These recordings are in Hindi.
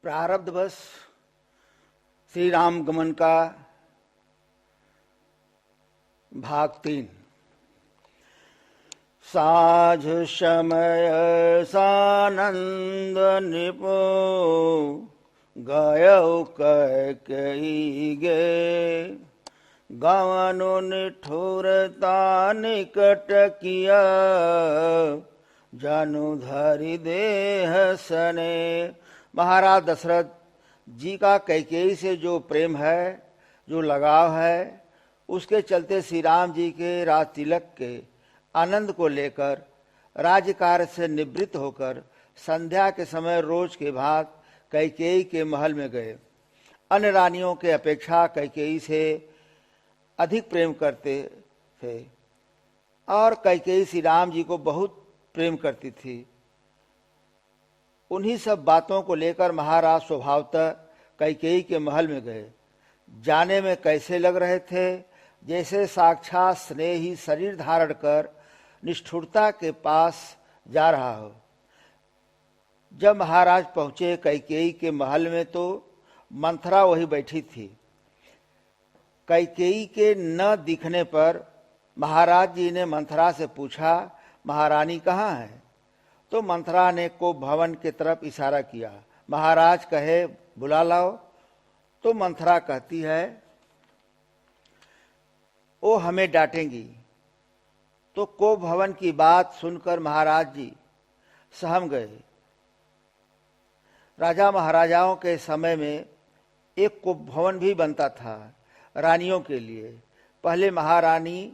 प्रारब्धवश श्री राम गमन का भाग 3। साझ समय सानंद निपो गयो कैकेयी गे, गवनु निठुरता निकट किया, जनु धरि देह सने। महाराज दशरथ जी का कैकेयी से जो प्रेम है, जो लगाव है, उसके चलते श्री राम जी के राज तिलक के आनंद को लेकर राज्य कार्य से निवृत्त होकर संध्या के समय रोज के भांति कैकेयी के महल में गए। अन्य रानियों के अपेक्षा कैकेयी से अधिक प्रेम करते थे और कैकेयी श्री राम जी को बहुत प्रेम करती थी। उन्हीं सब बातों को लेकर महाराज स्वभावतः कैकेयी के महल में गए। जाने में कैसे लग रहे थे, जैसे साक्षात स्नेही शरीर धारण कर निष्ठुरता के पास जा रहा हो। जब महाराज पहुंचे कैकेयी के महल में तो मंथरा वही बैठी थी। कैकेयी के न दिखने पर महाराज जी ने मंथरा से पूछा, महारानी कहाँ है? तो मंथरा ने को भवन की तरफ इशारा किया। महाराज कहे, बुला लाओ। तो मंथरा कहती है, वो हमें डांटेंगी। तो को भवन की बात सुनकर महाराज जी सहम गए। राजा महाराजाओं के समय में एक को भवन भी बनता था रानियों के लिए। पहले महारानी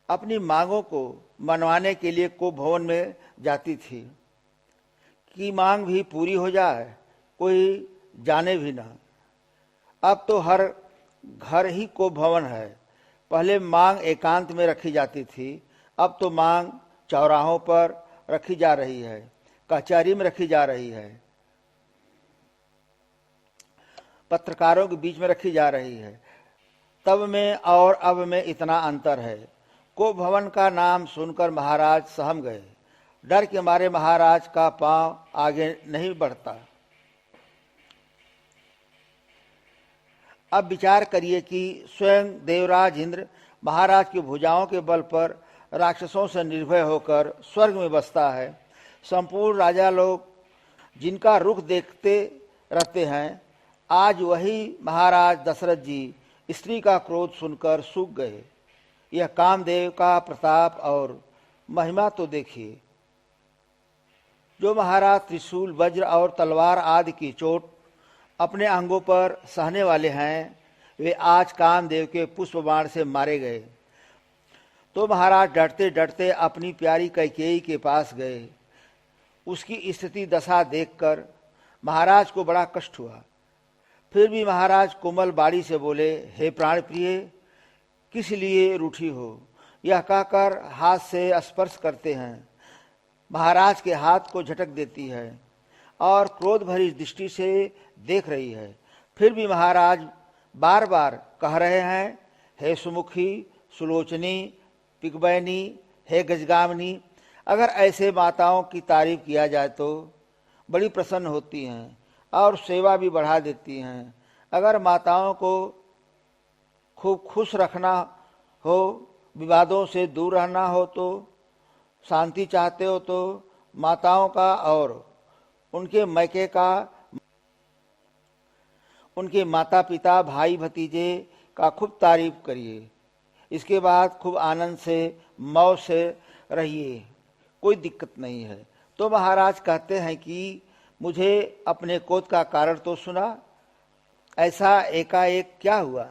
अपनी मांगों को मनवाने के लिए को भवन में जाती थी कि मांग भी पूरी हो जाए, कोई जाने भी ना। अब तो हर घर ही को भवन है। पहले मांग एकांत में रखी जाती थी, अब तो मांग चौराहों पर रखी जा रही है, कचहरी में रखी जा रही है, पत्रकारों के बीच में रखी जा रही है। तब में और अब में इतना अंतर है। को भवन का नाम सुनकर महाराज सहम गए। डर के मारे महाराज का पांव आगे नहीं बढ़ता। अब विचार करिए कि स्वयं देवराज इंद्र महाराज की भुजाओं के बल पर राक्षसों से निर्भय होकर स्वर्ग में बसता है। संपूर्ण राजा लोग जिनका रुख देखते रहते हैं, आज वही महाराज दशरथ जी स्त्री का क्रोध सुनकर सूख गए। यह कामदेव का प्रताप और महिमा तो देखिए। जो महाराज त्रिशूल, वज्र और तलवार आदि की चोट अपने अंगों पर सहने वाले हैं, वे आज कामदेव के पुष्प बाण से मारे गए। तो महाराज डरते डरते अपनी प्यारी कैकेयी के पास गए। उसकी स्थिति दशा देखकर महाराज को बड़ा कष्ट हुआ। फिर भी महाराज कोमल बाड़ी से बोले, हे प्राण प्रिय, किस लिए रूठी हो? यह कहकर हाथ से स्पर्श करते हैं। महाराज के हाथ को झटक देती है और क्रोध भरी दृष्टि से देख रही है। फिर भी महाराज बार बार कह रहे हैं, हे सुमुखी, सुलोचनी, पिकबैनी, हे गजगामिनी। अगर ऐसे माताओं की तारीफ किया जाए तो बड़ी प्रसन्न होती हैं और सेवा भी बढ़ा देती हैं। अगर माताओं को खूब खुश रखना हो, विवादों से दूर रहना हो, तो शांति चाहते हो, तो माताओं का और उनके मैके का, उनके माता पिता, भाई भतीजे का खूब तारीफ करिए। इसके बाद खूब आनंद से, मौज से रहिए, कोई दिक्कत नहीं है। तो महाराज कहते हैं कि मुझे अपने क्रोध का कारण तो सुना, ऐसा एकाएक क्या हुआ?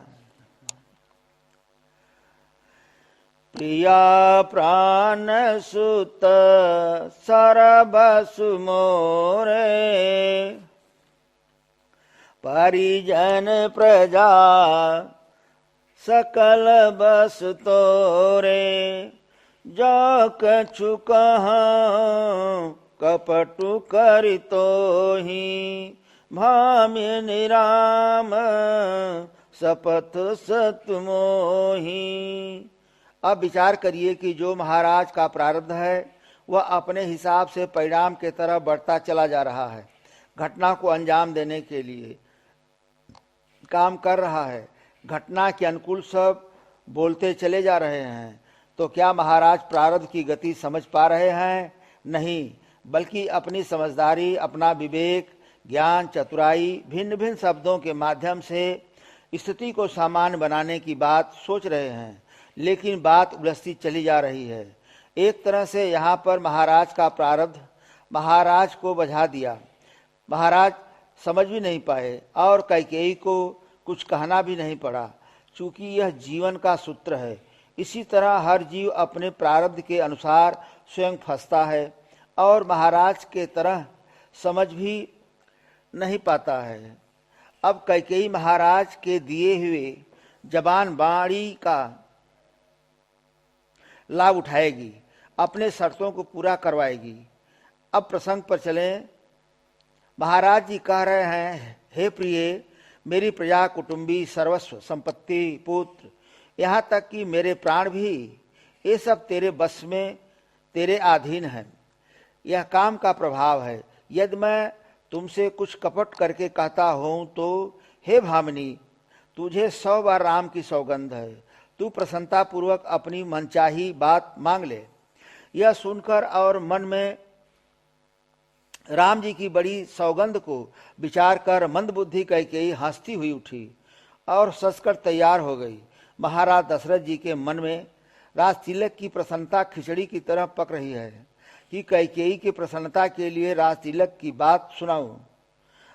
प्रिया प्राण सुत सरबसु मोरे, परिजन प्रजा सकल बस तोरे, जो कछु कहाँ कपटु करि तोहि, भामिनी राम शपथ सत मोहि। अब विचार करिए कि जो महाराज का प्रारब्ध है वह अपने हिसाब से परिणाम के तरफ बढ़ता चला जा रहा है। घटना को अंजाम देने के लिए काम कर रहा है। घटना के अनुकूल सब बोलते चले जा रहे हैं, तो क्या महाराज प्रारब्ध की गति समझ पा रहे हैं? नहीं, बल्कि अपनी समझदारी, अपना विवेक, ज्ञान, चतुराई, भिन्न भिन्न शब्दों के माध्यम से स्थिति को सामान्य बनाने की बात सोच रहे हैं, लेकिन बात उलझती चली जा रही है। एक तरह से यहाँ पर महाराज का प्रारब्ध महाराज को बझा दिया। महाराज समझ भी नहीं पाए और कैकेयी को कुछ कहना भी नहीं पड़ा, चूंकि यह जीवन का सूत्र है। इसी तरह हर जीव अपने प्रारब्ध के अनुसार स्वयं फंसता है और महाराज के तरह समझ भी नहीं पाता है। अब कैकेयी महाराज के दिए हुए जबान बाणी का लाभ उठाएगी, अपने शर्तों को पूरा करवाएगी। अब प्रसंग पर चलें। महाराज जी कह रहे हैं, हे प्रिय, मेरी प्रजा, कुटुंबी, सर्वस्व, संपत्ति, पुत्र, यहाँ तक कि मेरे प्राण भी, ये सब तेरे बस में, तेरे अधीन हैं। यह काम का प्रभाव है। यदि मैं तुमसे कुछ कपट करके कहता हूँ तो हे भामिनी, तुझे 100 बार राम की सौगंध है, तू प्रसन्नता पूर्वक अपनी मनचाही बात मांग ले। यह सुनकर और मन में राम जी की बड़ी सौगंध को विचार कर मंदबुद्धि कैकेयी हंसती हुई उठी और सजकर तैयार हो गई। महाराज दशरथ जी के मन में राज तिलक की प्रसन्नता खिचड़ी की तरह पक रही है कि कैकेयी की प्रसन्नता के लिए राज तिलक की बात सुनाऊं।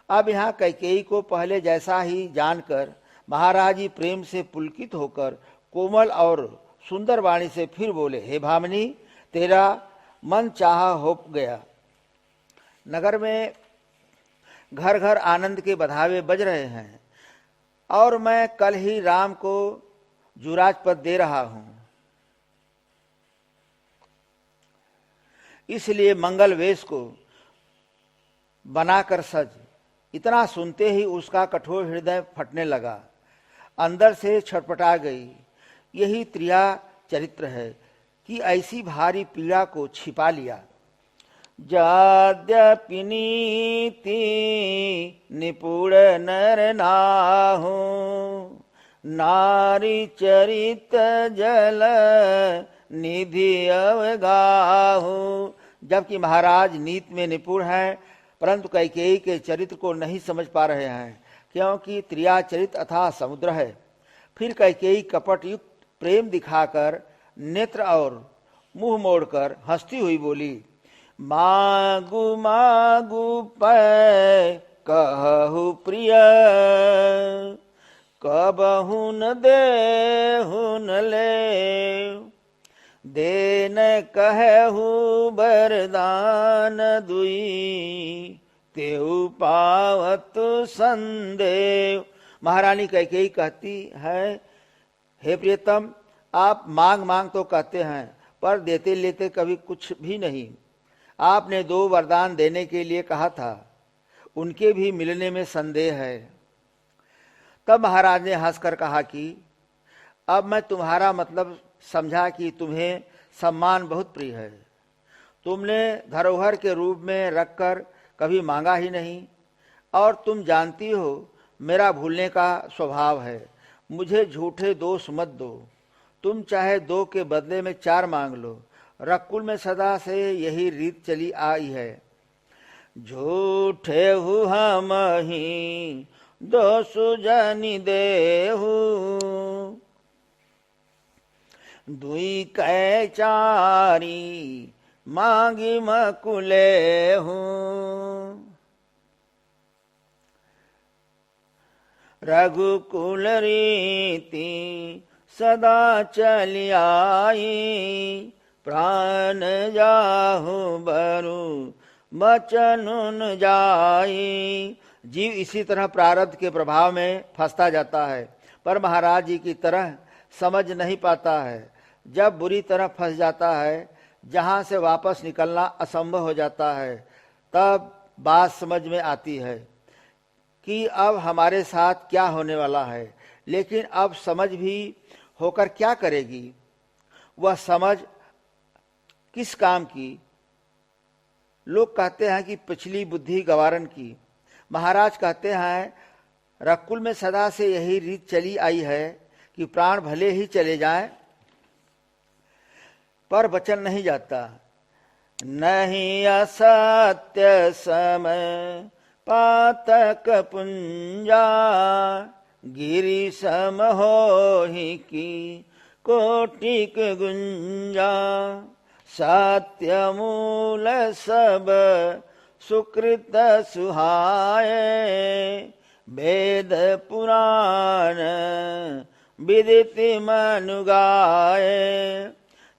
अब यहाँ कैकेयी को पहले जैसा ही जानकर महाराज जी प्रेम से पुलकित होकर कोमल और सुंदर वाणी से फिर बोले, हे भामिनी, तेरा मन चाहा हो गया। नगर में घर घर आनंद के बधावे बज रहे हैं और मैं कल ही राम को जुराज पद दे रहा हूं, इसलिए मंगल वेश को बनाकर सज। इतना सुनते ही उसका कठोर हृदय फटने लगा, अंदर से छटपटा गई। यही त्रिया चरित्र है कि ऐसी भारी पीड़ा को छिपा लिया। यद्यपि नीति निपुण नर नाहु, नारी चरित जल निधि अवगाहु। जबकि महाराज नीति में निपुण हैं, परंतु कैकेयी के चरित्र को नहीं समझ पा रहे हैं, क्योंकि त्रिया चरित्र अथाह समुद्र है। फिर कैकेयी कपट युक्त प्रेम दिखाकर नेत्र और मुंह मोड़कर हंसती हुई बोली, मागु मागु पै कहु प्रिय, कबहु न देहु न ले, देन कहु वरदान दुई, तेउ पावत संदेव। महारानी कैकेयी कहती है, हे प्रियतम, आप मांग मांग तो कहते हैं, पर देते लेते कभी कुछ भी नहीं। आपने 2 वरदान देने के लिए कहा था, उनके भी मिलने में संदेह है। तब महाराज ने हंसकर कहा कि अब मैं तुम्हारा मतलब समझा कि तुम्हें सम्मान बहुत प्रिय है। तुमने धरोहर के रूप में रखकर कभी मांगा ही नहीं, और तुम जानती हो मेरा भूलने का स्वभाव है। मुझे झूठे दोष मत दो। तुम चाहे 2 के बदले में 4 मांग लो। रकुल में सदा से यही रीत चली आई है। झूठे हु हम ही दोष जनि देहु, दुई कै चारी मांगी मकुले हूँ। रघुकुल रीति सदा चली आई, प्राण जाहु बरु बचन न जाई। जीव इसी तरह प्रारब्ध के प्रभाव में फंसता जाता है, पर महाराज जी की तरह समझ नहीं पाता है। जब बुरी तरह फंस जाता है, जहाँ से वापस निकलना असंभव हो जाता है, तब बात समझ में आती है कि अब हमारे साथ क्या होने वाला है। लेकिन अब समझ भी होकर क्या करेगी? वह समझ किस काम की? लोग कहते हैं कि पिछली बुद्धि गवारन की। महाराज कहते हैं, रकुल में सदा से यही रीत चली आई है कि प्राण भले ही चले जाएं पर वचन नहीं जाता। नहीं असत्य समय पातक पुंजा, गिरि सम होहि की कोटिक गुंजा। सत्य मूल सब सुकृत सुहाए, वेद पुराण विदिति मनु गाए।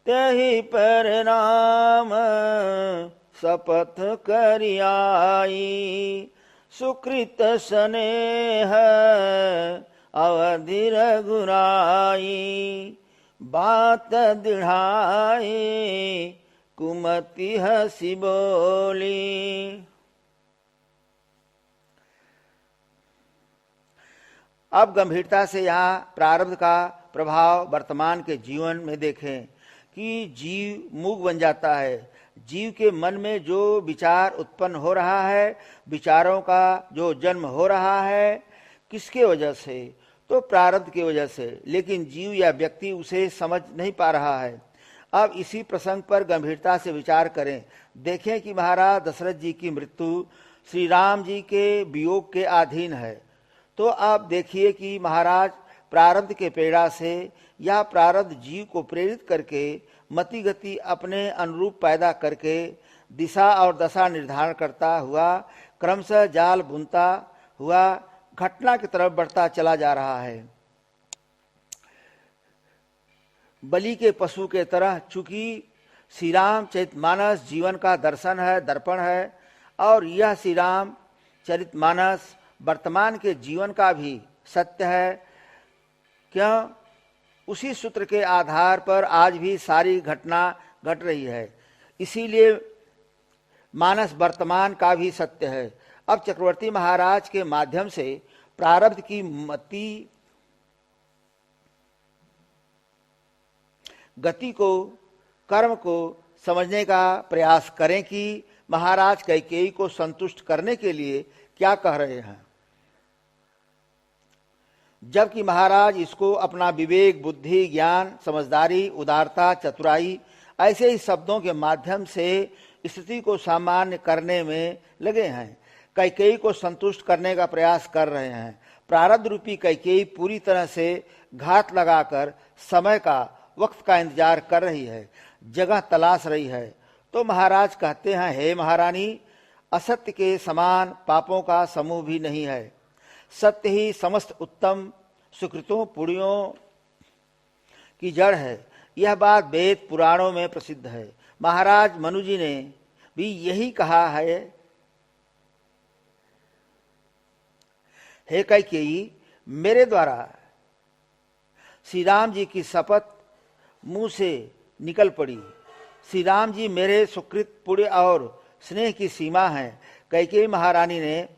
तहि पर नाम शपथ करियाई, सुकृत स्नेह अवधि रघुराई। बात दृढ़ाई कुमति हसी बोली। अब गंभीरता से यहाँ प्रारब्ध का प्रभाव वर्तमान के जीवन में देखें कि जीव मूक बन जाता है। जीव के मन में जो विचार उत्पन्न हो रहा है, विचारों का जो जन्म हो रहा है, किसके वजह से? तो प्रारब्ध की वजह से। लेकिन जीव या व्यक्ति उसे समझ नहीं पा रहा है। अब इसी प्रसंग पर गंभीरता से विचार करें। देखें कि महाराज दशरथ जी की मृत्यु श्री राम जी के वियोग के अधीन है। तो आप देखिए कि महाराज प्रारब्ध के प्रेरणा से या प्रारब्ध जीव को प्रेरित करके मति गति अपने अनुरूप पैदा करके दिशा और दशा निर्धारण करता हुआ क्रमशः जाल बुनता हुआ घटना की तरफ बढ़ता चला जा रहा है। बलि के पशु के तरह, चूंकि श्री राम चरितमानस जीवन का दर्शन है, दर्पण है, और यह श्री राम चरितमानस वर्तमान के जीवन का भी सत्य है। क्यों? उसी सूत्र के आधार पर आज भी सारी घटना घट रही है। इसीलिए मानस वर्तमान का भी सत्य है। अब चक्रवर्ती महाराज के माध्यम से प्रारब्ध की मति गति को, कर्म को समझने का प्रयास करें कि महाराज कैकेयी को संतुष्ट करने के लिए क्या कह रहे हैं। जबकि महाराज इसको अपना विवेक, बुद्धि, ज्ञान, समझदारी, उदारता, चतुराई ऐसे ही शब्दों के माध्यम से स्थिति को सामान्य करने में लगे हैं। कैकेयी को संतुष्ट करने का प्रयास कर रहे हैं। प्रारब्ध रूपी कैकेयी पूरी तरह से घात लगाकर समय का, वक्त का इंतजार कर रही है, जगह तलाश रही है। तो महाराज कहते हैं, हे महारानी, असत्य के समान पापों का समूह भी नहीं है। सत्य ही समस्त उत्तम सुकृतों पुण्यों की जड़ है। यह बात वेद पुराणों में प्रसिद्ध है। महाराज मनु जी ने भी यही कहा है। हे कैकेयी, मेरे द्वारा श्री राम जी की शपथ मुंह से निकल पड़ी। श्री राम जी मेरे सुकृत पुण्य और स्नेह की सीमा है। कैकेयी महारानी ने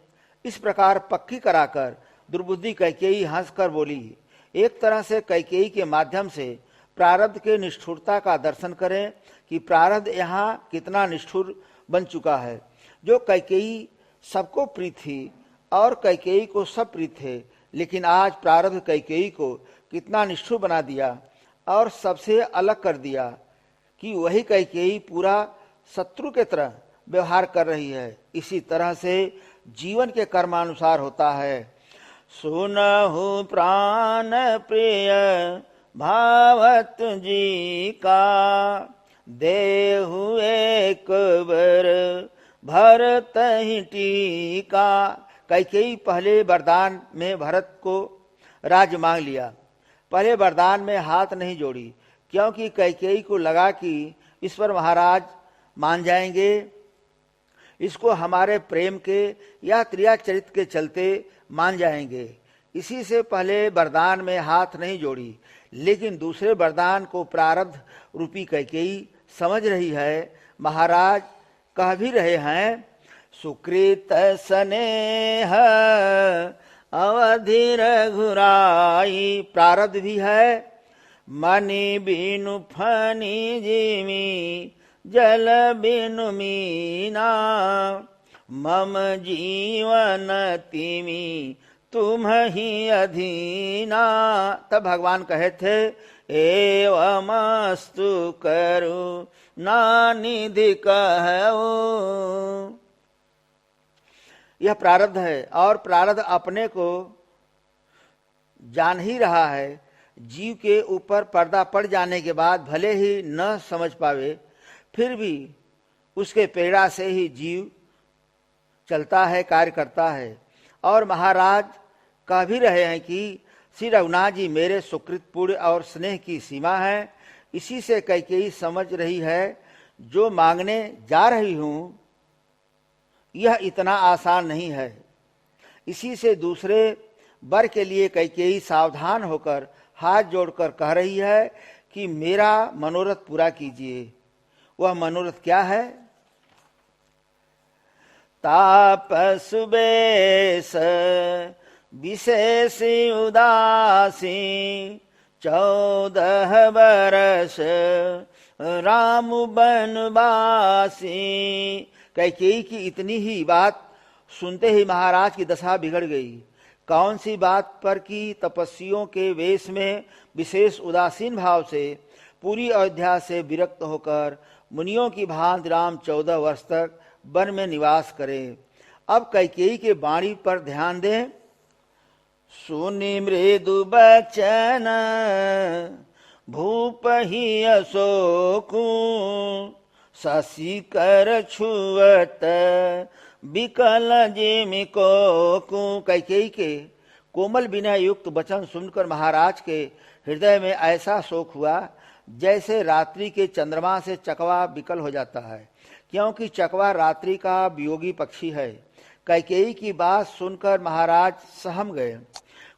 इस प्रकार पक्की कराकर दुर्बुद्धि कैकेयी हंसकर बोली। एक तरह से कैकेयी के माध्यम से प्रारब्ध के निष्ठुरता का दर्शन करें कि प्रारब्ध यहाँ कितना निष्ठुर बन चुका है। जो कैकेयी सबको प्रिय थी और कैकेयी को सब प्रिय थे, लेकिन आज प्रारब्ध कैकेयी को कितना निष्ठुर बना दिया और सबसे अलग कर दिया कि वही कैकेयी पूरा शत्रु के तरह व्यवहार कर रही है। इसी तरह से जीवन के कर्मानुसार होता है। सुनहु प्राण प्रिय भावत जी का, देहु एक बर भरत ही टीका। कैकेयी पहले वरदान में भरत को राज्य मांग लिया। पहले वरदान में हाथ नहीं जोड़ी, क्योंकि कैकेयी को लगा कि इस पर महाराज मान जाएंगे, इसको हमारे प्रेम के या क्रिया चरित्र के चलते मान जाएंगे। इसी से पहले वरदान में हाथ नहीं जोड़ी। लेकिन दूसरे वरदान को प्रारब्ध रूपी कैकेयी समझ रही है। महाराज कह भी रहे हैं, सुकृत स्नेह अवधि रघुराई। प्रारब्ध भी है, मनि बिनु फनी जिमी जल बिनु मीना। मम जीवन तिमि तुम ही अधीना। तब भगवान कहे थे एवमस्तु करुणा निधि कहओ। यह प्रारब्ध है और प्रारब्ध अपने को जान ही रहा है। जीव के ऊपर पर्दा पड़ जाने के बाद भले ही न समझ पावे, फिर भी उसके प्रेरणा से ही जीव चलता है, कार्य करता है। और महाराज कह भी रहे हैं कि श्री रघुनाथ जी मेरे सुकृत पुण्य और स्नेह की सीमा है। इसी से कैकेयी समझ रही है जो मांगने जा रही हूं यह इतना आसान नहीं है। इसी से दूसरे वर के लिए कैकेयी सावधान होकर हाथ जोड़कर कह रही है कि मेरा मनोरथ पूरा कीजिए। वह मनोरथ क्या है? तापस बेस विशेष उदासी 14 बरस राम बनवासी। कैकेयी की इतनी ही बात सुनते ही महाराज की दशा बिगड़ गई। कौन सी बात पर कि तपस्वियों के वेश में विशेष उदासीन भाव से पूरी अयोध्या से विरक्त होकर मुनियों की भांति राम 14 वर्ष तक वन में निवास करें। अब कैकेयी के वाणी पर ध्यान दें। सुनि मृदु बचन भूप ही अशोकु शशि कर छुअत विकल जिमि को। कैकेयी के कोमल विनय युक्त वचन सुनकर महाराज के हृदय में ऐसा शोक हुआ जैसे रात्रि के चंद्रमा से चकवा विकल हो जाता है, क्योंकि चकवा रात्रि का वियोगी पक्षी है। कैकेयी की बात सुनकर महाराज सहम गए,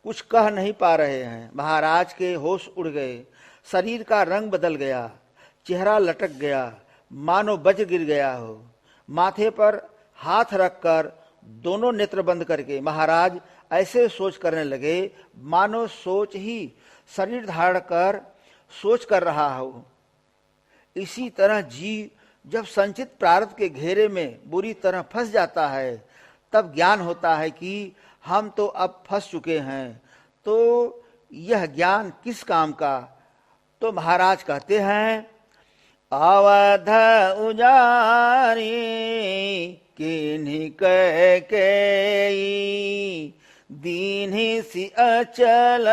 कुछ कह नहीं पा रहे हैं। महाराज के होश उड़ गए, शरीर का रंग बदल गया, चेहरा लटक गया, मानो वज्र गिर गया हो। माथे पर हाथ रखकर दोनों नेत्र बंद करके महाराज ऐसे सोच करने लगे मानो सोच ही शरीर धारण कर सोच कर रहा हो। इसी तरह जीव जब संचित प्रारब्ध के घेरे में बुरी तरह फंस जाता है तब ज्ञान होता है कि हम तो अब फंस चुके हैं। तो यह ज्ञान किस काम का? तो महाराज कहते हैं अवध उजारी किन्हीं कैकेयी दीन्ही सी अचल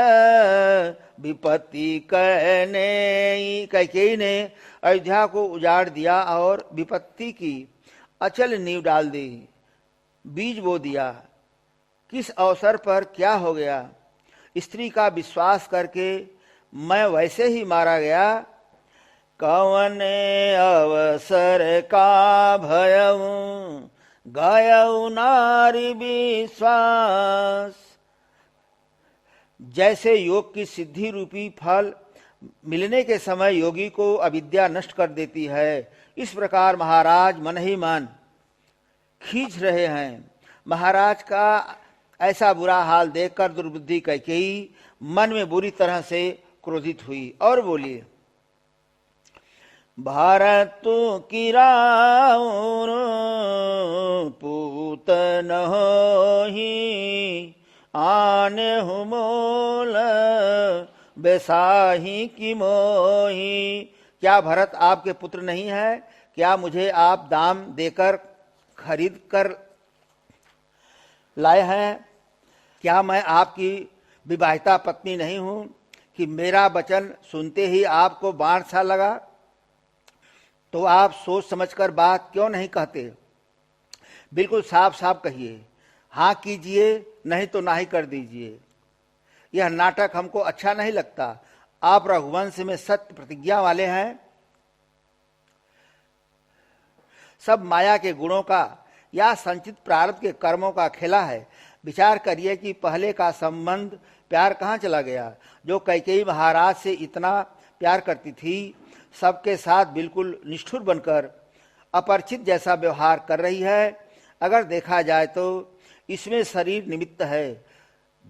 विपत्ति कहने। कैकेयी ने अयोध्या को उजाड़ दिया और विपत्ति की अचल नींव डाल दी, बीज बो दिया। किस अवसर पर क्या हो गया? स्त्री का विश्वास करके मैं वैसे ही मारा गया। कवने अवसर का भयऊ गयऊ नारी विश्वास। जैसे योग की सिद्धि रूपी फल मिलने के समय योगी को अविद्या नष्ट कर देती है, इस प्रकार महाराज मन ही मन खींच रहे हैं। महाराज का ऐसा बुरा हाल देखकर दुर्बुद्धि कैकेयी मन में बुरी तरह से क्रोधित हुई और बोली भारत की राउर पूत न होही आने हूँ मोल बेसाही की मोही। क्या भरत आपके पुत्र नहीं है? क्या मुझे आप दाम देकर खरीद कर लाए हैं? क्या मैं आपकी विवाहिता पत्नी नहीं हूं कि मेरा वचन सुनते ही आपको बाण सा लगा? तो आप सोच समझकर बात क्यों नहीं कहते? बिल्कुल साफ साफ कहिए, हाँ कीजिए नहीं तो ना ही कर दीजिए। यह नाटक हमको अच्छा नहीं लगता। आप रघुवंश में सत्य प्रतिज्ञा वाले हैं। सब माया के गुणों का या संचित प्रारब्ध के कर्मों का खेला है। विचार करिए कि पहले का संबंध प्यार कहाँ चला गया। जो कैकेयी महाराज से इतना प्यार करती थी, सबके साथ बिल्कुल निष्ठुर बनकर अपरिचित जैसा व्यवहार कर रही है। अगर देखा जाए तो इसमें शरीर निमित्त है।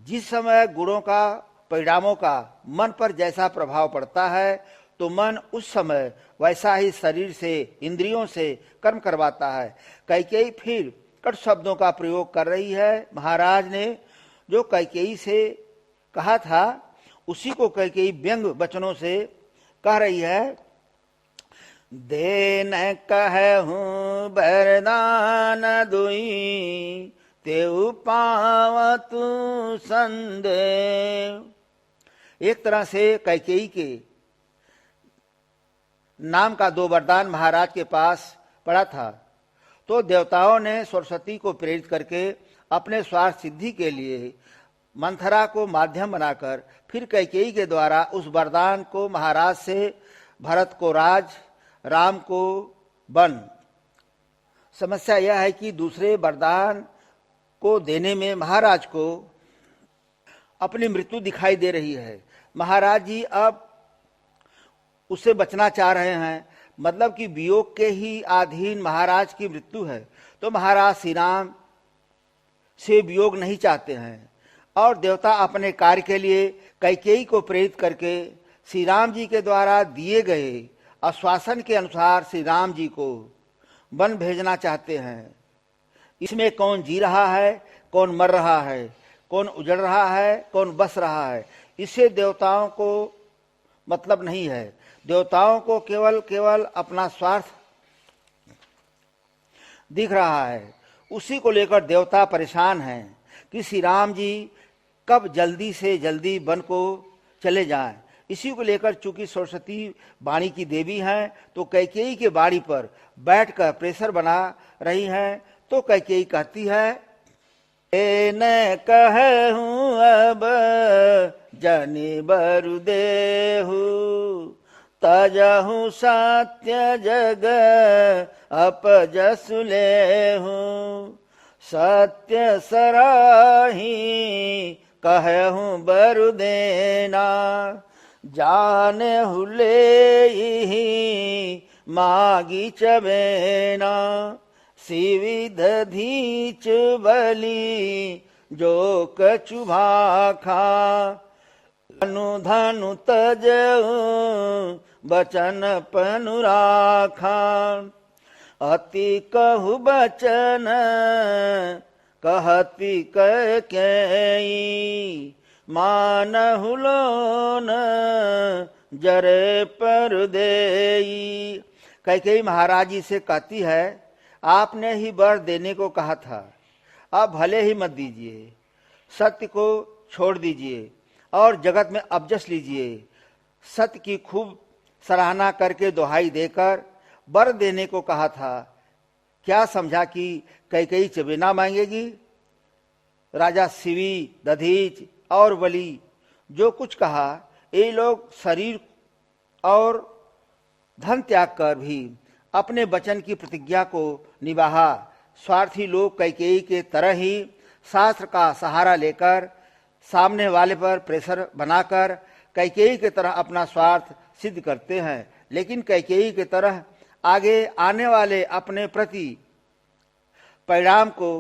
जिस समय गुणों का, परिणामों का मन पर जैसा प्रभाव पड़ता है तो मन उस समय वैसा ही शरीर से, इंद्रियों से कर्म करवाता है। कैकेयी फिर कट शब्दों का प्रयोग कर रही है। महाराज ने जो कैकेयी से कहा था उसी को कैकेयी व्यंग वचनों से कह रही है। देन कहूँ वरदान दुई, तेऊ पावतु संदेव। एक तरह से कैकेयी के नाम का 2 वरदान महाराज के पास पड़ा था, तो देवताओं ने सरस्वती को प्रेरित करके अपने स्वार्थ सिद्धि के लिए मंथरा को माध्यम बनाकर फिर कैकेयी के द्वारा उस वरदान को महाराज से भरत को राज, राम को वन। समस्या यह है कि दूसरे वरदान को देने में महाराज को अपनी मृत्यु दिखाई दे रही है। महाराज जी अब उससे बचना चाह रहे हैं, मतलब कि वियोग के ही अधीन महाराज की मृत्यु है, तो महाराज श्री राम से वियोग नहीं चाहते हैं। और देवता अपने कार्य के लिए कैकेयी को प्रेरित करके श्री राम जी के द्वारा दिए गए आश्वासन के अनुसार श्री राम जी को वन भेजना चाहते हैं। इसमें कौन जी रहा है, कौन मर रहा है, कौन उजड़ रहा है, कौन बस रहा है, इससे देवताओं को मतलब नहीं है। देवताओं को केवल अपना स्वार्थ दिख रहा है। उसी को लेकर देवता परेशान हैं कि श्री राम जी कब जल्दी से जल्दी वन को चले जाएं। इसी को लेकर चूंकि सरस्वती वाणी की देवी हैं, तो कैकेयी के वाणी पर बैठकर प्रेशर बना रही हैं। तो कैकेयी कहती है, न कहूँ अब जनि बरु देहु, तजहु सत्य जग अपजसु लेहु, सत्य सराही कहूँ बरु देना, जाने हुले मागी चबेना, सिविध धीच बली जो कछु भाखा, धनु तजऊ बचन पनुराखा, अति कहु बचन कहती कैकेयी, मानहु लोन जरे पर देई। कैकेयी महाराज जी से कहती है, आपने ही वर देने को कहा था, अब भले ही मत दीजिए, सत्य को छोड़ दीजिए और जगत में अपजस लीजिए। सत्य की खूब सराहना करके दुहाई देकर वर देने को कहा था। क्या समझा कि कैकेयी चबेना मांगेगी? राजा शिवी, दधीच और बलि जो कुछ कहा, ये लोग शरीर और धन त्याग कर भी अपने वचन की प्रतिज्ञा को निभाया। स्वार्थी लोग कैकेयी के तरह ही शास्त्र का सहारा लेकर सामने वाले पर प्रेशर बनाकर कैकेयी की तरह अपना स्वार्थ सिद्ध करते हैं, लेकिन कैकेयी की तरह आगे आने वाले अपने प्रति परिणाम को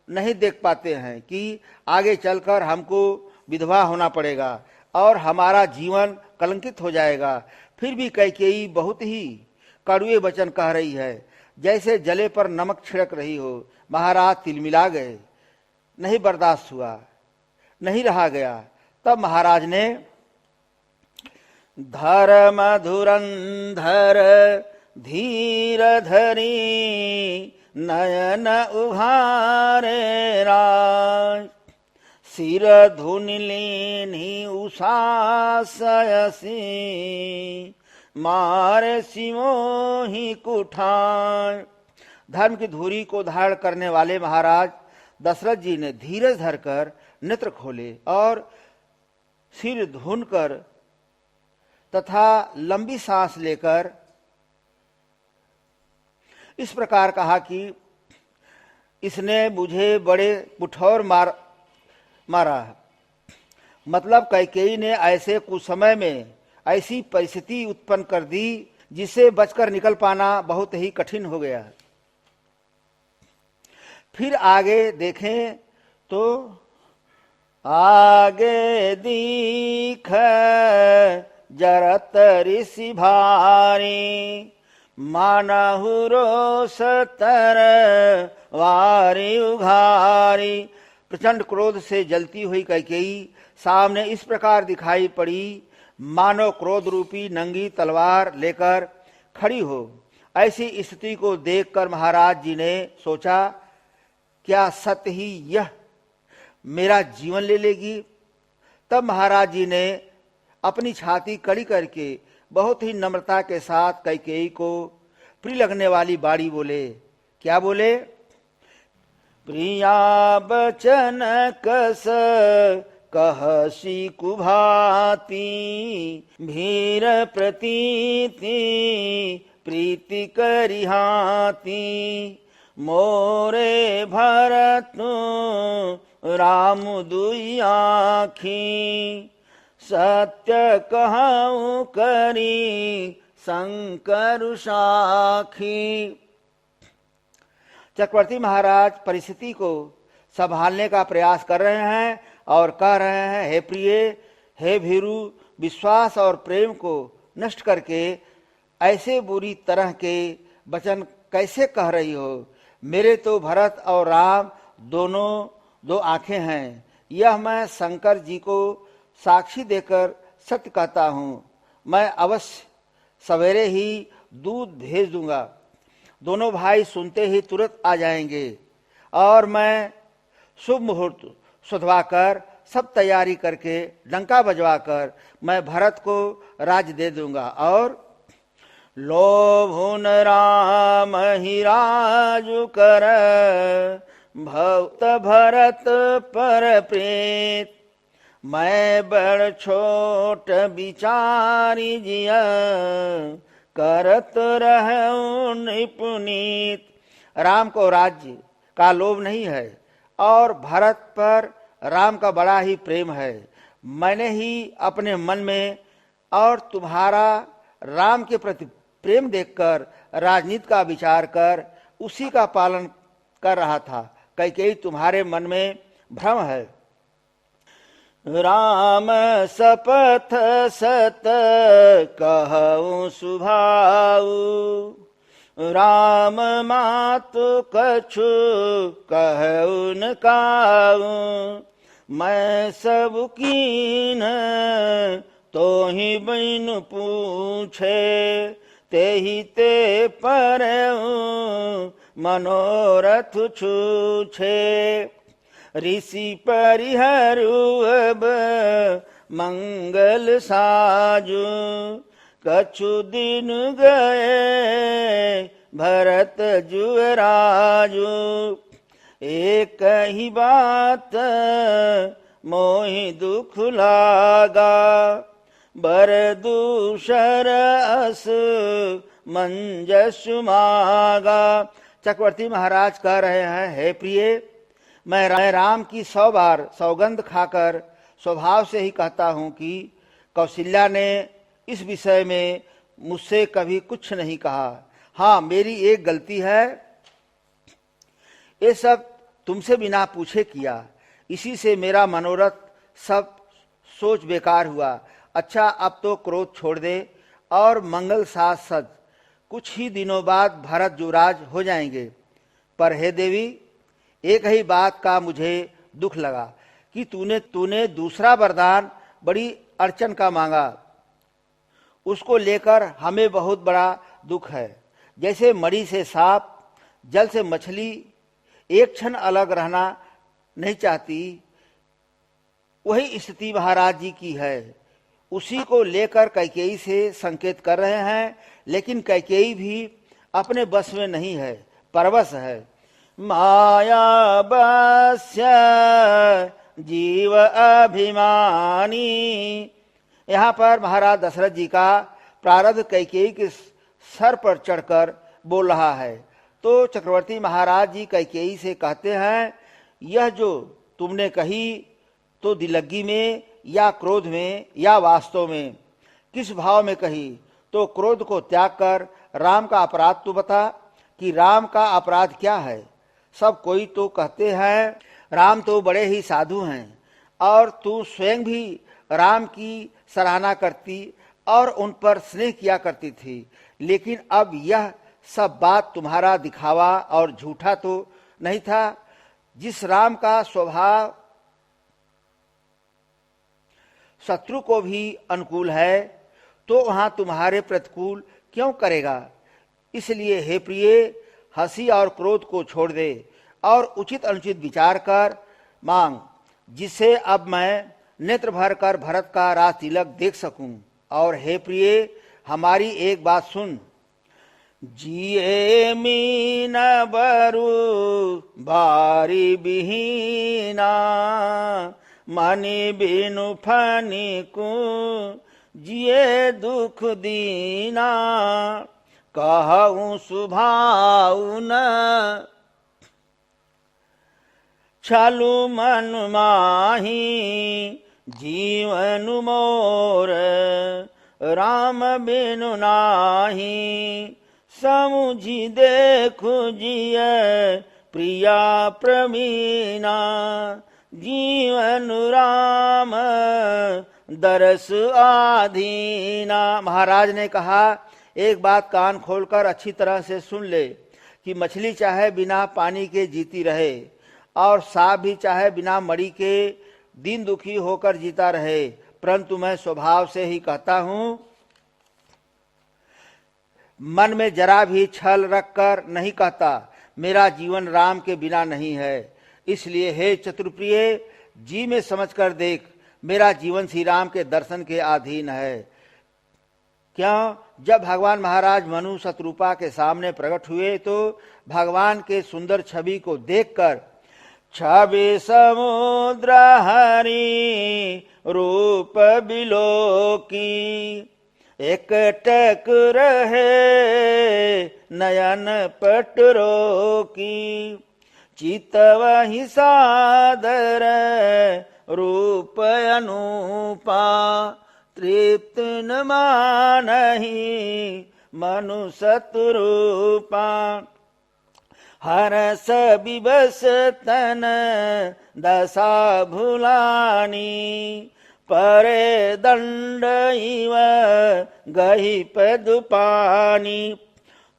नहीं देख पाते हैं कि आगे चलकर हमको विधवा होना पड़ेगा और हमारा जीवन कलंकित हो जाएगा। फिर भी कैकेयी बहुत ही कड़वे वचन कह रही है, जैसे जले पर नमक छिड़क रही हो। महाराज तिलमिला गए, नहीं बर्दाश्त हुआ, नहीं रहा गया। तब महाराज ने धर्म धुरंधर धीर धरी नयन उभारे राज, सिर धुन लीनी उषासयसी, मारे सिमोही कुठार। धर्म की धुरी को धारण करने वाले महाराज दशरथ जी ने धीरज धरकर नेत्र खोले और सिर धुनकर तथा लंबी सांस लेकर इस प्रकार कहा कि इसने मुझे बड़े कुठौर मारा। मतलब कैकेयी ने ऐसे कुछ समय में ऐसी परिस्थिति उत्पन्न कर दी जिससे बचकर निकल पाना बहुत ही कठिन हो गया। फिर आगे देखें तो आगे दीख जरत ऋषि भारी, मानहु रोष तर वारी उघारी। प्रचंड क्रोध से जलती हुई कैकेयी सामने इस प्रकार दिखाई पड़ी, मानो क्रोध रूपी नंगी तलवार लेकर खड़ी हो। ऐसी स्थिति को देखकर महाराज जी ने सोचा, क्या सत्य ही यह मेरा जीवन ले लेगी? तब महाराज जी ने अपनी छाती कड़ी करके बहुत ही नम्रता के साथ कैकेयी को प्रिय लगने वाली बाणी बोले। क्या बोले? प्रिया बचन कस कहसी कुभाती, भीर प्रतीति प्रीति करिहाती। मोरे भरत राम दुई आँखी, सत्य कहूँ करी शंकर साखी। चक्रवर्ती महाराज परिस्थिति को संभालने का प्रयास कर रहे हैं और कह रहे हैं, हे प्रिय, हे भीरू, विश्वास और प्रेम को नष्ट करके ऐसे बुरी तरह के वचन कैसे कह रही हो? मेरे तो भरत और राम दोनों दो आंखें हैं, यह मैं शंकर जी को साक्षी देकर सत्य कहता हूँ। मैं अवश्य सवेरे ही दूध भेज दूंगा, दोनों भाई सुनते ही तुरंत आ जाएंगे और मैं शुभ मुहूर्त सुधवाकर सब तैयारी करके डंका बजवाकर मैं भरत को राज्य दे दूंगा। और लोभुन राम ही राजु कर, भक्त भरत पर प्रीत। मैं बड़ छोट विचारी जिया, करत रहूं निपुनीत। राम को राज्य का लोभ नहीं है और भरत पर राम का बड़ा ही प्रेम है। मैंने ही अपने मन में और तुम्हारा राम के प्रति प्रेम देखकर राजनीति का विचार कर उसी का पालन कर रहा था। कैकेयी, तुम्हारे मन में भ्रम है। राम सपथ सत कहूँ सुभाऊ, राम मातु कछु कहूँ न काऊ। मैं सब कीन तो ही बिन पूछे, ते ही ते पर मनोरथ छूछे। ऋषि परिहरु अब मंगल साजु, कछु दिन गए भरत जुअराजु। एक ही बात मोहि दुख लागा, बर दूसर अस मंजसु मागा। चक्रवर्ती महाराज कह रहे हैं, हे प्रिय, मैं राम की 100 बार सौगंध खाकर स्वभाव से ही कहता हूँ कि कौशल्या ने इस विषय में मुझसे कभी कुछ नहीं कहा। हाँ, मेरी एक गलती है, ये सब तुमसे बिना पूछे किया, इसी से मेरा मनोरथ सब सोच बेकार हुआ। अच्छा, अब तो क्रोध छोड़ दे और मंगल साथ सज, कुछ ही दिनों बाद भरत युवराज हो जाएंगे। पर हे देवी, एक ही बात का मुझे दुख लगा कि तूने दूसरा वरदान बड़ी अड़चन का मांगा, उसको लेकर हमें बहुत बड़ा दुख है। जैसे मणि से सांप, जल से मछली एक क्षण अलग रहना नहीं चाहती, वही स्थिति महाराज जी की है। उसी को लेकर कैकेयी से संकेत कर रहे हैं, लेकिन कैकेयी भी अपने बस में नहीं है, परवश है। माया बस्य जीव अभिमानी। यहाँ पर महाराज दशरथ जी का प्रारब्ध कैकेयी के सर पर चढ़कर बोल रहा है। तो चक्रवर्ती महाराज जी कैकेयी से कहते हैं, यह जो तुमने कही तो दिलगी में या क्रोध में या वास्तव में, किस भाव में कही? तो क्रोध को त्याग कर राम का अपराध तू बता कि राम का अपराध क्या है। सब कोई तो कहते हैं राम तो बड़े ही साधु हैं, और तू स्वयं भी राम की सराहना करती और उन पर स्नेह किया करती थी, लेकिन अब यह सब बात तुम्हारा दिखावा और झूठा तो नहीं था। जिस राम का स्वभाव शत्रु को भी अनुकूल है, तो वहां तुम्हारे प्रतिकूल क्यों करेगा? इसलिए हे प्रिय, हंसी और क्रोध को छोड़ दे और उचित अनुचित विचार कर मांग, जिससे अब मैं नेत्र भर कर भरत का राज तिलक देख सकूं। और हे प्रिय, हमारी एक बात सुन। जिए मीन बरु बारी बिहीना, मनि बिनु फनी को जिए दुख दीना। कहूँ सुभाऊ न छलु मन माही, जीवन मोर राम बिनु नाही। समुझी देखु जिय प्रिया प्रवीणा, जीवन राम दरस आधीना। महाराज ने कहा, एक बात कान खोलकर अच्छी तरह से सुन ले कि मछली चाहे बिना पानी के जीती रहे और सांप भी चाहे बिना मणि के दिन दुखी होकर जीता रहे, परंतु मैं स्वभाव से ही कहता हूं, मन में जरा भी छल रखकर नहीं कहता, मेरा जीवन राम के बिना नहीं है। इसलिए हे चतुर्प्रिय, जी में समझकर देख, मेरा जीवन श्री राम के दर्शन के अधीन है। क्यों? जब भगवान महाराज मनु शतरूपा के सामने प्रकट हुए तो भगवान के सुंदर छवि को देखकर छवि समुद्र हरि रूप बिलोकी, एकटक रहे नयन पटरो की। चितवहि सादर रूप अनूपा, तृप्त न मानहि मनु शतरूपा। हरस विवश तन दशा भुलानी, परे दंड इव गही पदुपानी।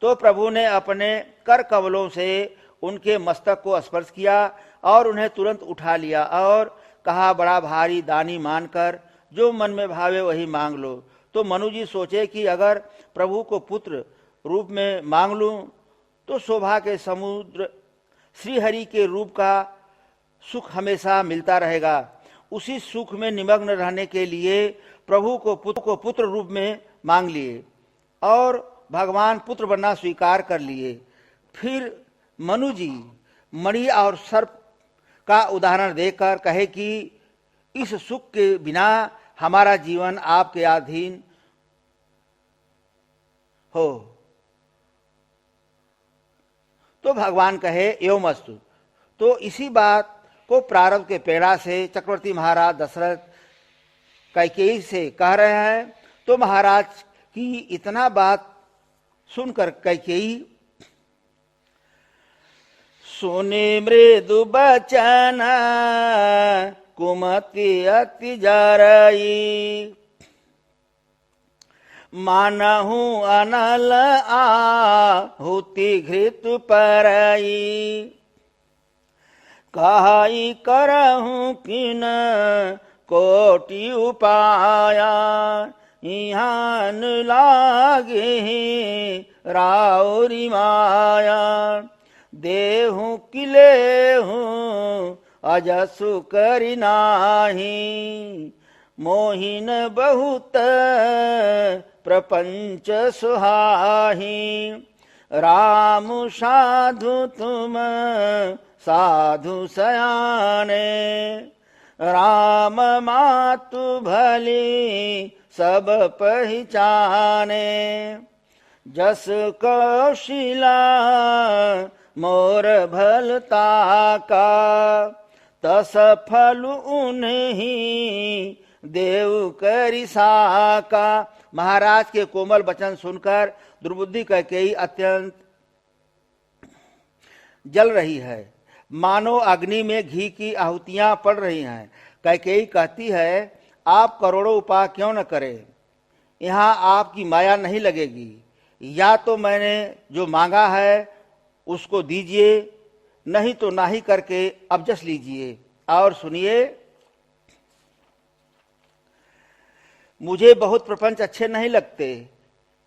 तो प्रभु ने अपने कर कमलों से उनके मस्तक को स्पर्श किया और उन्हें तुरंत उठा लिया और कहा, बड़ा भारी दानी मानकर जो मन में भावे वही मांग लो। तो मनु जी सोचे कि अगर प्रभु को पुत्र रूप में मांग लूं तो शोभा के समुद्र श्रीहरि के रूप का सुख हमेशा मिलता रहेगा। उसी सुख में निमग्न रहने के लिए प्रभु को पुत्र रूप में मांग लिए और भगवान पुत्र बनना स्वीकार कर लिए। फिर मनु जी मणि और सर्प का उदाहरण देकर कहे कि इस सुख के बिना हमारा जीवन आपके अधीन हो। तो भगवान कहे एवमस्तु। तो इसी बात को प्रारब्ध के प्रेरणा से चक्रवर्ती महाराज दशरथ कैकेयी से कह रहे हैं। तो महाराज की इतना बात सुनकर कैकेयी सुने मृदु बचन कुमति अति जरई, मानहु अनल आहुति घृत परई। कहाई करहु किन कोटि उपाया, इहान लागे राउरी माया। देहु किलेहु अजसु करि नाही, मोहिन बहुत प्रपंच सुहाही। राम साधु तुम साधु सयाने, राम मातु भली सब पहचाने। जस कौशिला मोर भलता का, तस फल उन्हीं देव करि साका। महाराज के कोमल वचन सुनकर दुर्बुद्धि कैकेयी अत्यंत जल रही है, मानो अग्नि में घी की आहुतियां पड़ रही हैं। कैकेयी कहती है, आप करोड़ों उपाय क्यों न करें, यहाँ आपकी माया नहीं लगेगी। या तो मैंने जो मांगा है उसको दीजिए, नहीं तो ना ही करके अबजस लीजिए। और सुनिए, मुझे बहुत प्रपंच अच्छे नहीं लगते।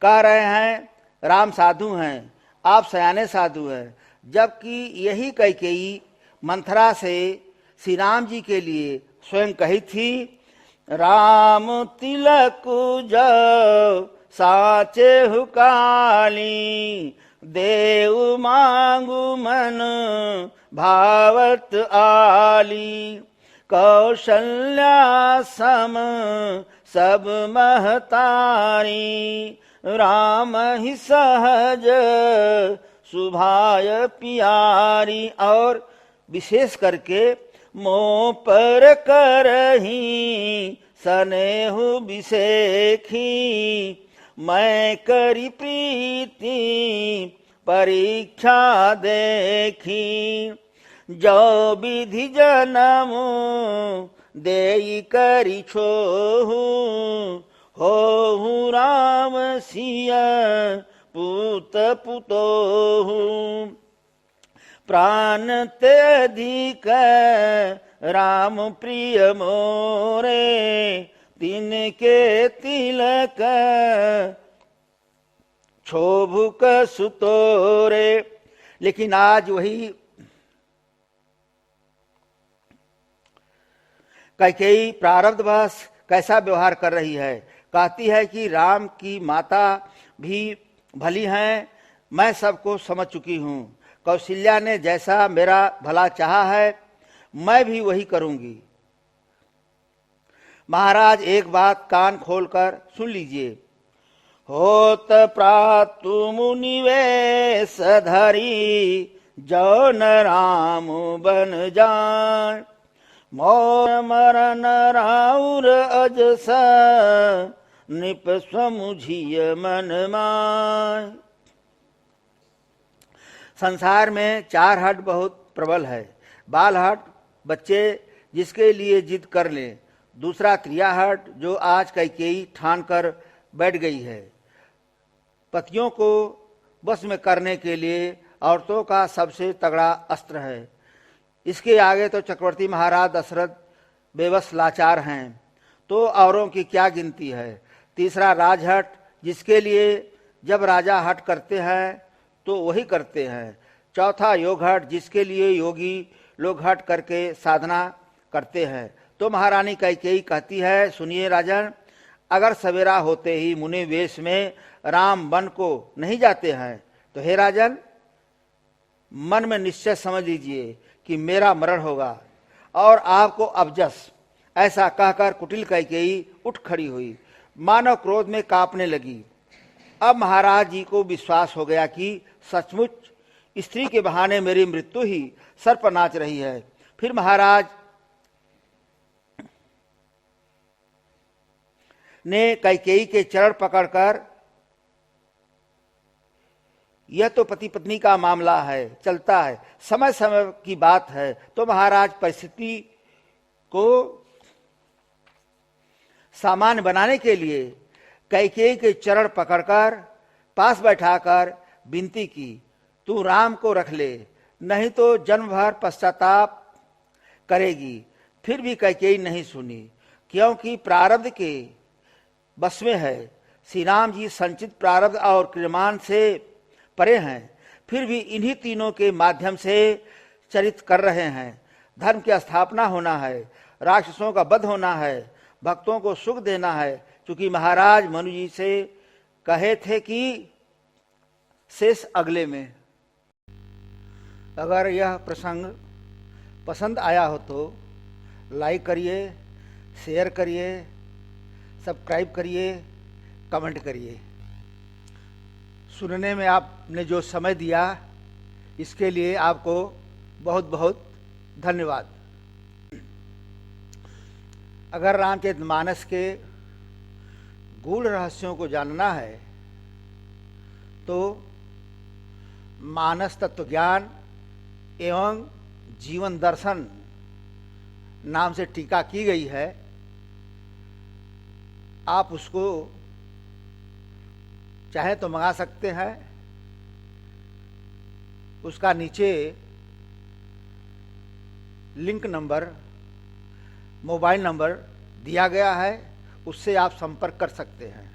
कह रहे हैं राम साधु हैं, आप सयाने साधु हैं, जबकि यही कैकेयी मंथरा से श्री राम जी के लिए स्वयं कही थी, राम तिलक जो साचे हुकाली, देव मांगु मन भावत आली, कौशल्या सम सब महतारी, राम ही सहज सुभाय प्यारी। और विशेष करके मोह पर करही सनेहु बिसेखी, मैं करी प्रीति परीक्षा देखी, जो विधि जन्म देई करी छोहु, हो राम सिया पूत पुतोहु, प्राण ते अधिक राम प्रिय मोरे, तिनके तिलक क्षोभुक सुतोरे। लेकिन आज वही कैकेयी प्रारब्धवश कैसा व्यवहार कर रही है। कहती है कि राम की माता भी भली हैं, मैं सबको समझ चुकी हूँ। कौशल्या ने जैसा मेरा भला चाहा है मैं भी वही करूंगी। महाराज एक बात कान खोलकर सुन लीजिए। होत प्रातु मुनिवेश धरी, जौन राम बन जान, मोर मरन राउर अजस, निप समुझिय मन माय। संसार में 4 हट बहुत प्रबल है। बाल हट, बच्चे जिसके लिए जिद कर ले। दूसरा त्रिया हट, जो आज कैकेयी ठान कर बैठ गई है। पतियों को बस में करने के लिए औरतों का सबसे तगड़ा अस्त्र है। इसके आगे तो चक्रवर्ती महाराज दशरथ बेबस लाचार हैं, तो औरों की क्या गिनती है। तीसरा राजहट, जिसके लिए जब राजा हट करते हैं तो वही करते हैं। चौथा योग हट, जिसके लिए योगी लोग हट करके साधना करते हैं। तो महारानी कैकेयी कहती है, सुनिए राजन, अगर सवेरा होते ही मुनि वेश में राम वन को नहीं जाते हैं तो हे राजन, मन में निश्चय समझ लीजिए कि मेरा मरण होगा और आपको अबजस। ऐसा कहकर कुटिल कैकेयी उठ खड़ी हुई, मानव क्रोध में कांपने लगी। अब महाराज जी को विश्वास हो गया कि सचमुच स्त्री के बहाने मेरी मृत्यु ही सर पर नाच रही है। फिर महाराज ने कैकेयी के चरण पकड़कर, यह तो पति पत्नी का मामला है, चलता है, समय समय की बात है। तो महाराज परिस्थिति को सामान्य बनाने के लिए कैकेयी के चरण पकड़कर पास बैठाकर विनती की, तू राम को रख ले, नहीं तो जन्म भर पश्चाताप करेगी। फिर भी कैकेयी नहीं सुनी, क्योंकि प्रारब्ध के बस में है। श्री राम जी संचित प्रारब्ध और क्रियमान से परे हैं, फिर भी इन्हीं तीनों के माध्यम से चरित कर रहे हैं। धर्म की स्थापना होना है, राक्षसों का वध होना है, भक्तों को सुख देना है। क्योंकि महाराज मनु जी से कहे थे कि शेष अगले में। अगर यह प्रसंग पसंद आया हो तो लाइक करिए, शेयर करिए, सब्सक्राइब करिए, कमेंट करिए। सुनने में आपने जो समय दिया इसके लिए आपको बहुत बहुत धन्यवाद। अगर रामचरितमानस के गूढ़ रहस्यों को जानना है तो मानस तत्व ज्ञान एवं जीवन दर्शन नाम से टीका की गई है। आप उसको चाहे तो मंगा सकते हैं। उसका नीचे लिंक नंबर, मोबाइल नंबर दिया गया है, उससे आप संपर्क कर सकते हैं।